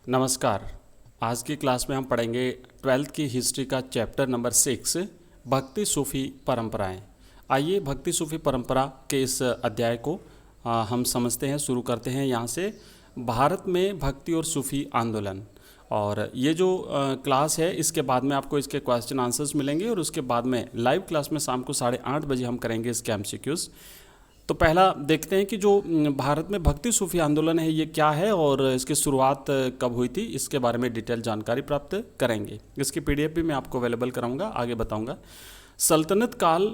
नमस्कार। आज की क्लास में हम पढ़ेंगे ट्वेल्थ की हिस्ट्री का चैप्टर नंबर 6 भक्ति सूफी परंपराएं। आइए भक्ति सूफी परंपरा के इस अध्याय को हम समझते हैं, शुरू करते हैं यहाँ से। भारत में भक्ति और सूफी आंदोलन, और ये जो क्लास है इसके बाद में आपको इसके क्वेश्चन आंसर्स मिलेंगे और उसके बाद में लाइव क्लास में शाम को 8:30 बजे हम करेंगे इसके MCQs। तो पहला देखते हैं कि जो भारत में भक्ति सूफी आंदोलन है ये क्या है और इसकी शुरुआत कब हुई थी, इसके बारे में डिटेल जानकारी प्राप्त करेंगे। इसकी PDF भी मैं आपको अवेलेबल कराऊंगा, आगे बताऊंगा। सल्तनत काल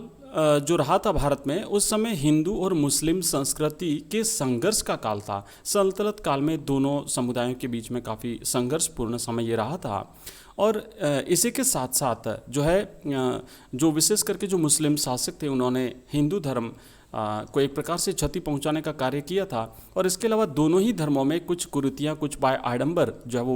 जो रहा था भारत में, उस समय हिंदू और मुस्लिम संस्कृति के संघर्ष का काल था। सल्तनत काल में दोनों समुदायों के बीच में काफ़ी संघर्षपूर्ण समय ये रहा था। और इसी के साथ साथ जो है जो विशेष करके जो मुस्लिम शासक थे उन्होंने हिंदू धर्म को एक प्रकार से क्षति पहुंचाने का कार्य किया था। और इसके अलावा दोनों ही धर्मों में कुछ कुरीतियाँ, कुछ बाय आडंबर जो है वो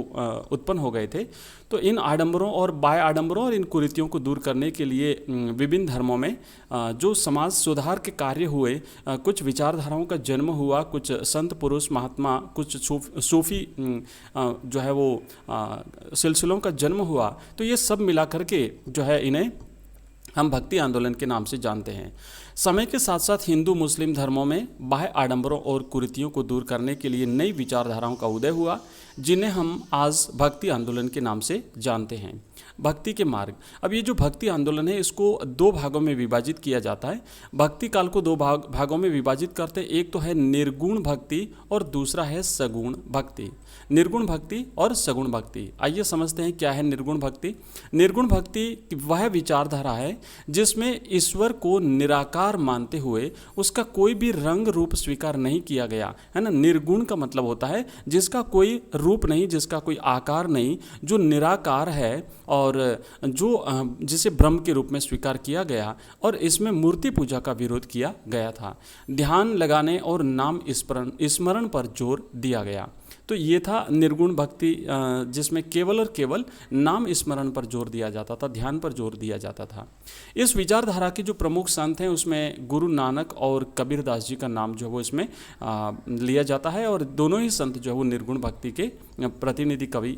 उत्पन्न हो गए थे। तो इन आडंबरों और बाय आडंबरों और इन कुरीतियों को दूर करने के लिए विभिन्न धर्मों में जो समाज सुधार के कार्य हुए, कुछ विचारधाराओं का जन्म हुआ, कुछ संत पुरुष महात्मा, कुछ सूफी जो है वो सिलसिलों का जन्म हुआ। तो ये सब मिला करके जो है इन्हें हम भक्ति आंदोलन के नाम से जानते हैं। समय के साथ साथ हिंदू मुस्लिम धर्मों में बाह्य आडंबरों और कुरीतियों को दूर करने के लिए नई विचारधाराओं का उदय हुआ, जिन्हें हम आज भक्ति आंदोलन के नाम से जानते हैं। भक्ति के मार्ग। अब ये जो भक्ति आंदोलन है इसको दो भागों में विभाजित किया जाता है। भक्ति काल को दो भागों में विभाजित करते हैं। एक तो है निर्गुण भक्ति और दूसरा है सगुण भक्ति। निर्गुण भक्ति और सगुण भक्ति। आइए समझते हैं क्या है निर्गुण भक्ति। निर्गुण भक्ति वह विचारधारा है जिसमें ईश्वर को निराकार मानते हुए उसका कोई भी रंग रूप स्वीकार नहीं किया गया है ना। निर्गुण का मतलब होता है जिसका कोई रूप नहीं, जिसका कोई आकार नहीं, जो निराकार है और जो जिसे ब्रह्म के रूप में स्वीकार किया गया। और इसमें मूर्ति पूजा का विरोध किया गया था। ध्यान लगाने और नाम स्मरण पर जोर दिया गया। तो ये था निर्गुण भक्ति, जिसमें केवल और केवल नाम स्मरण पर जोर दिया जाता था, ध्यान पर जोर दिया जाता था। इस विचारधारा के जो प्रमुख संत हैं उसमें गुरु नानक और कबीर दास जी का नाम जो है वो इसमें लिया जाता है। और दोनों ही संत जो है वो निर्गुण भक्ति के प्रतिनिधि कवि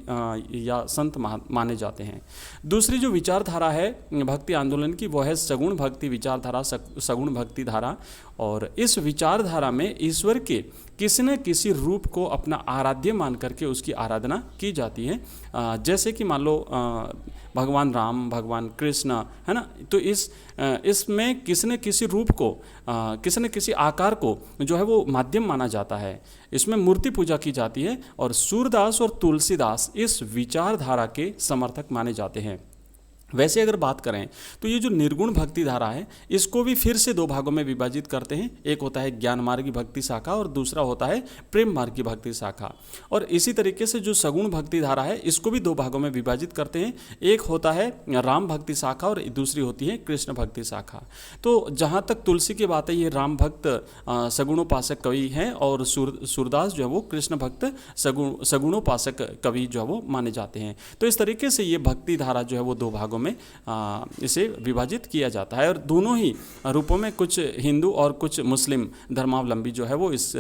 या संत माने जाते हैं। दूसरी जो विचारधारा है भक्ति आंदोलन की वो है सगुण भक्ति विचारधारा, सगुण भक्ति धारा। और इस विचारधारा में ईश्वर के किसी न किसी रूप को अपना आराध्य मान करके उसकी आराधना की जाती है। जैसे कि मान लो भगवान राम, भगवान कृष्ण, है ना। तो इसमें किसी न किसी रूप को, किसी न किसी आकार को जो है वो माध्यम माना जाता है। इसमें मूर्ति पूजा की जाती है। और सूरदास और तुलसीदास इस विचारधारा के समर्थक माने जाते हैं। वैसे अगर बात करें तो ये जो निर्गुण भक्ति धारा है इसको भी फिर से दो भागों में विभाजित करते हैं। एक होता है ज्ञान मार्गी भक्ति शाखा और दूसरा होता है प्रेम मार्गी भक्ति शाखा। और इसी तरीके से जो सगुण भक्ति धारा है इसको भी दो भागों में विभाजित करते हैं। एक होता है राम भक्ति शाखा और दूसरी होती है कृष्ण भक्ति शाखा। तो जहाँ तक तुलसी की बात है ये राम भक्त सगुणोपासक कवि हैं और सूरदास जो है वो कृष्ण भक्त सगुणोपासक कवि जो है वो माने जाते हैं। तो इस तरीके से ये भक्ति धारा जो है वो दो भागों में इसे विभाजित किया जाता है। और दोनों ही रूपों में कुछ हिंदू और कुछ मुस्लिम धर्मावलंबी जो है वो इस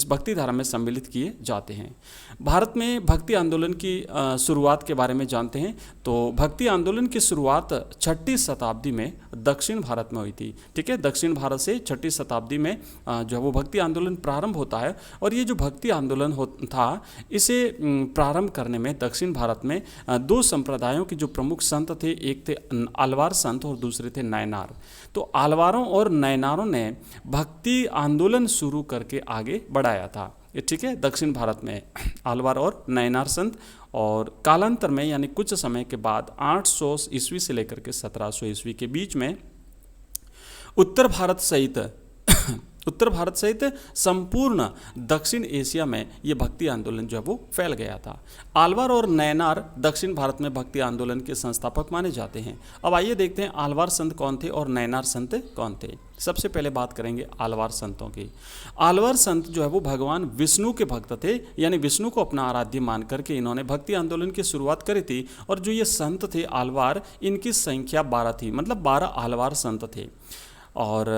भक्ति धारा में सम्मिलित किए जाते हैं। भारत में भक्ति आंदोलन की शुरुआत के बारे में जानते हैं। तो भक्ति आंदोलन की शुरुआत 6ठी शताब्दी में दक्षिण भारत में हुई थी। ठीक है, दक्षिण भारत से 6ठी शताब्दी में जो है वो भक्ति आंदोलन प्रारंभ होता है। और ये जो भक्ति आंदोलन था इसे प्रारंभ करने में दक्षिण भारत में दो संप्रदायों के जो प्रमुख संत थे, एक थे आलवार संत और दूसरे थे नयनार। तो आलवारों और नयनारों ने भक्ति आंदोलन शुरू करके आगे बढ़ाया था। ये ठीक है, दक्षिण भारत में आलवार और नयनार संत। और कालांतर में यानी कुछ समय के बाद 800 ईस्वी से लेकर के 1700 ईस्वी के बीच में उत्तर भारत सहित संपूर्ण दक्षिण एशिया में ये भक्ति आंदोलन जो है वो फैल गया था। आलवार और नयनार दक्षिण भारत में भक्ति आंदोलन के संस्थापक माने जाते हैं। अब आइए देखते हैं आलवार संत कौन थे और नयनार संत कौन थे। सबसे पहले बात करेंगे आलवार संतों की। आलवार संत जो है वो भगवान विष्णु के भक्त थे, यानी विष्णु को अपना आराध्य मान करके इन्होंने भक्ति आंदोलन की शुरुआत करी थी। और जो ये संत थे आलवार, इनकी संख्या 12 थी, मतलब 12 आलवार संत थे। और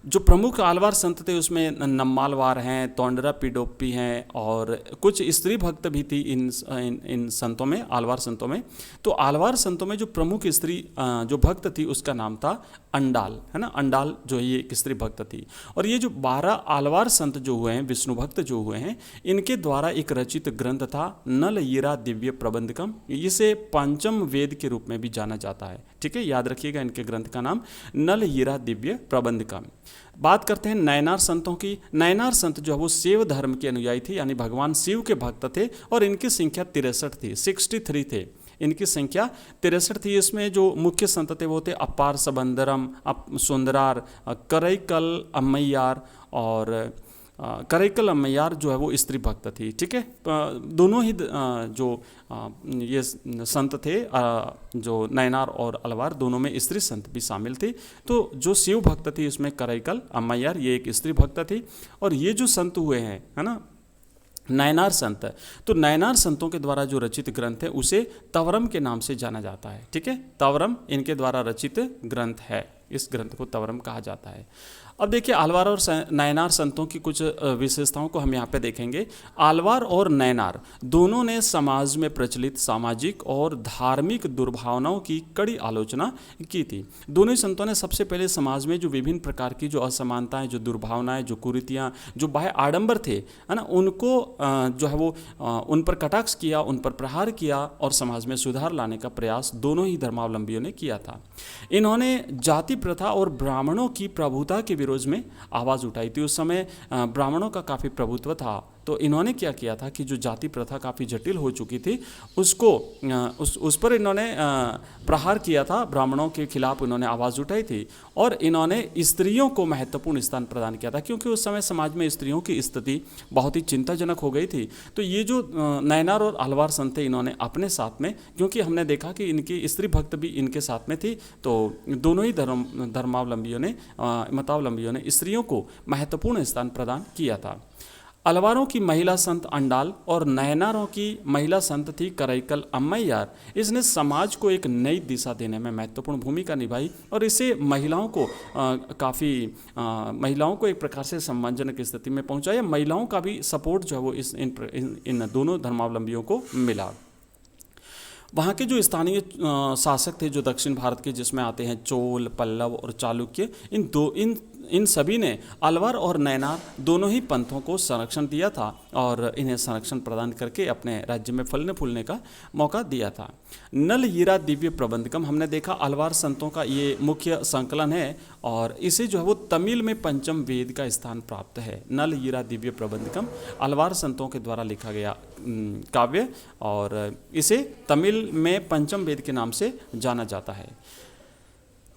जो प्रमुख आलवार संत थे उसमें नम्मालवार हैं, तोंडरा पिडोप्पी हैं और कुछ स्त्री भक्त भी थी इन संतों में, आलवार संतों में। तो आलवार संतों में जो प्रमुख स्त्री जो भक्त थी उसका नाम था अंडाल, है ना। अंडाल जो ये एक स्त्री भक्त थी। और ये जो 12 आलवार संत जो हुए हैं, विष्णु भक्त जो हुए हैं, इनके द्वारा एक रचित ग्रंथ था नल यीरा दिव्य प्रबंधकम। इसे पंचम वेद के रूप में भी जाना जाता है, ठीक है, याद रखिएगा इनके ग्रंथ का नाम नल यीरा दिव्य प्रबंधकम। बात करते हैं नयनार संतों की। नयनार संत जो है वो शिव धर्म के अनुयायी थे, यानी भगवान शिव के भक्त थे और इनकी संख्या 63 थी, 63 थे, इनकी संख्या 63 थी। इसमें जो मुख्य संत थे वो थे अपार सबंदरम, सुंदरार, करईकल अम्मैयार और करईकल अम्मैयार जो है वो स्त्री भक्त थी, ठीक है। दोनों ही जो ये संत थे, जो नयनार और अलवार, दोनों में स्त्री संत भी शामिल थे। तो जो शिव भक्त थी उसमें करईकल अम्मैयार ये एक स्त्री भक्त थी। और ये जो संत हुए हैं, है ना, नयनार संत, तो नयनार संतों के द्वारा जो रचित ग्रंथ है उसे तवरम के नाम से जाना जाता है, ठीक है। तवरम इनके द्वारा रचित ग्रंथ है, इस ग्रंथ को तवरम कहा जाता है। अब देखिए आलवार और नयनार संतों की कुछ विशेषताओं को हम यहाँ पे देखेंगे। आलवार और नयनार दोनों ने समाज में प्रचलित सामाजिक और धार्मिक दुर्भावनाओं की कड़ी आलोचना की थी। दोनों ही संतों ने सबसे पहले समाज में जो विभिन्न प्रकार की जो असमानताएं, जो दुर्भावनाएं, जो कुरीतियाँ, जो बाह्य आडंबर थे, है ना, उनको जो है वो उन पर कटाक्ष किया, उन पर प्रहार किया और समाज में सुधार लाने का प्रयास दोनों ही धर्मावलंबियों ने किया था। इन्होंने जाति प्रथा और ब्राह्मणों की प्रभुता के विरोध में आवाज़ उठाई थी। उस समय ब्राह्मणों का काफ़ी प्रभुत्व था, तो इन्होंने क्या किया था कि जो जाति प्रथा काफ़ी जटिल हो चुकी थी उसको उस पर इन्होंने प्रहार किया था, ब्राह्मणों के खिलाफ इन्होंने आवाज़ उठाई थी। और इन्होंने स्त्रियों को महत्वपूर्ण स्थान प्रदान किया था, क्योंकि उस समय समाज में स्त्रियों की स्थिति बहुत ही चिंताजनक हो गई थी। तो ये जो नयनार और अलवार संत थे, इन्होंने अपने साथ में, क्योंकि हमने देखा कि इनकी स्त्री भक्त भी इनके साथ में थी, तो दोनों ही धर्मावलंबियों ने, मतावलंबियों ने स्त्रियों को महत्वपूर्ण स्थान प्रदान किया था। अलवारों की महिला संत अंडाल और नयनारों की महिला संत थी करईकल अम्मैयार। इसने समाज को एक नई दिशा देने में महत्वपूर्ण भूमिका निभाई और इसे महिलाओं को महिलाओं को एक प्रकार से सम्मानजनक स्थिति में पहुंचाया। महिलाओं का भी सपोर्ट जो है वो इन दोनों धर्मावलंबियों को मिला। वहाँ के जो स्थानीय शासक थे जो दक्षिण भारत के, जिसमें आते हैं चोल, पल्लव और चालुक्य, इन सभी ने अलवार और नयनार दोनों ही पंथों को संरक्षण दिया था और इन्हें संरक्षण प्रदान करके अपने राज्य में फलने फूलने का मौका दिया था। नल यीरा दिव्य प्रबंधकम, हमने देखा अलवार संतों का ये मुख्य संकलन है और इसे जो है वो तमिल में पंचम वेद का स्थान प्राप्त है। नल यीरा दिव्य प्रबंधकम अलवार संतों के द्वारा लिखा गया काव्य और इसे तमिल में पंचम वेद के नाम से जाना जाता है।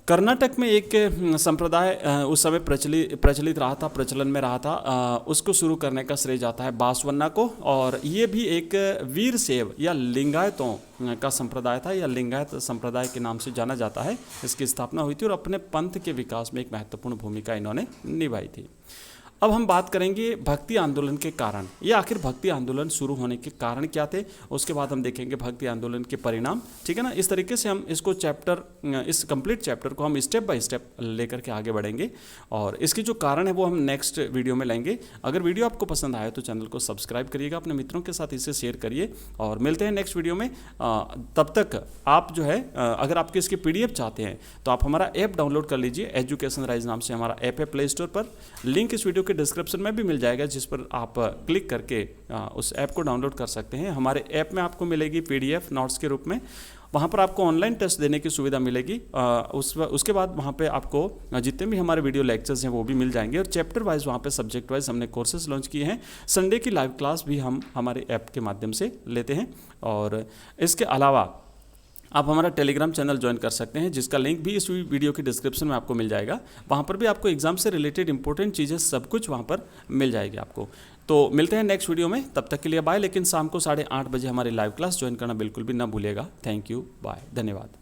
कर्नाटक में एक संप्रदाय उस समय प्रचलित रहा था, प्रचलन में रहा था, उसको शुरू करने का श्रेय जाता है बासवन्ना को। और ये भी एक वीर शैव या लिंगायतों का संप्रदाय था, या लिंगायत संप्रदाय के नाम से जाना जाता है। इसकी स्थापना हुई थी और अपने पंथ के विकास में एक महत्वपूर्ण भूमिका इन्होंने निभाई थी। अब हम बात करेंगे भक्ति आंदोलन के कारण। ये आखिर भक्ति आंदोलन शुरू होने के कारण क्या थे, उसके बाद हम देखेंगे भक्ति आंदोलन के परिणाम, ठीक है ना। इस तरीके से हम इसको इस कंप्लीट चैप्टर को हम स्टेप बाय स्टेप लेकर के आगे बढ़ेंगे और इसके जो कारण है वो हम नेक्स्ट वीडियो में लेंगे। अगर वीडियो आपको पसंद आए तो चैनल को सब्सक्राइब करिएगा, अपने मित्रों के साथ इसे शेयर करिए और मिलते हैं नेक्स्ट वीडियो में। तब तक आप जो है, अगर आपके इसके PDF चाहते हैं तो आप हमारा ऐप डाउनलोड कर लीजिए। एजुकेशन राइज नाम से हमारा ऐप है प्ले स्टोर पर, लिंक इस वीडियो के डिस्क्रिप्शन में भी मिल जाएगा, जिस पर आप क्लिक करके उस ऐप को डाउनलोड कर सकते हैं। हमारे ऐप में आपको मिलेगी PDF नोट्स के रूप में, वहाँ पर आपको ऑनलाइन टेस्ट देने की सुविधा मिलेगी। उसके बाद वहाँ पे आपको जितने भी हमारे वीडियो लेक्चर्स हैं वो भी मिल जाएंगे और चैप्टर वाइज वहाँ पे सब्जेक्ट वाइज हमने कोर्सेज लॉन्च किए हैं। संडे की लाइव क्लास भी हम हमारे ऐप के माध्यम से लेते हैं और इसके अलावा आप हमारा टेलीग्राम चैनल ज्वाइन कर सकते हैं, जिसका लिंक भी इस वीडियो की डिस्क्रिप्शन में आपको मिल जाएगा। वहाँ पर भी आपको एग्जाम से रिलेटेड इंपॉर्टेंट चीज़ें सब कुछ वहाँ पर मिल जाएगी आपको। तो मिलते हैं नेक्स्ट वीडियो में, तब तक के लिए बाय। लेकिन शाम को 8:30 बजे हमारी लाइव क्लास ज्वाइन करना बिल्कुल भी ना भूलिएगा। थैंक यू, बाय, धन्यवाद।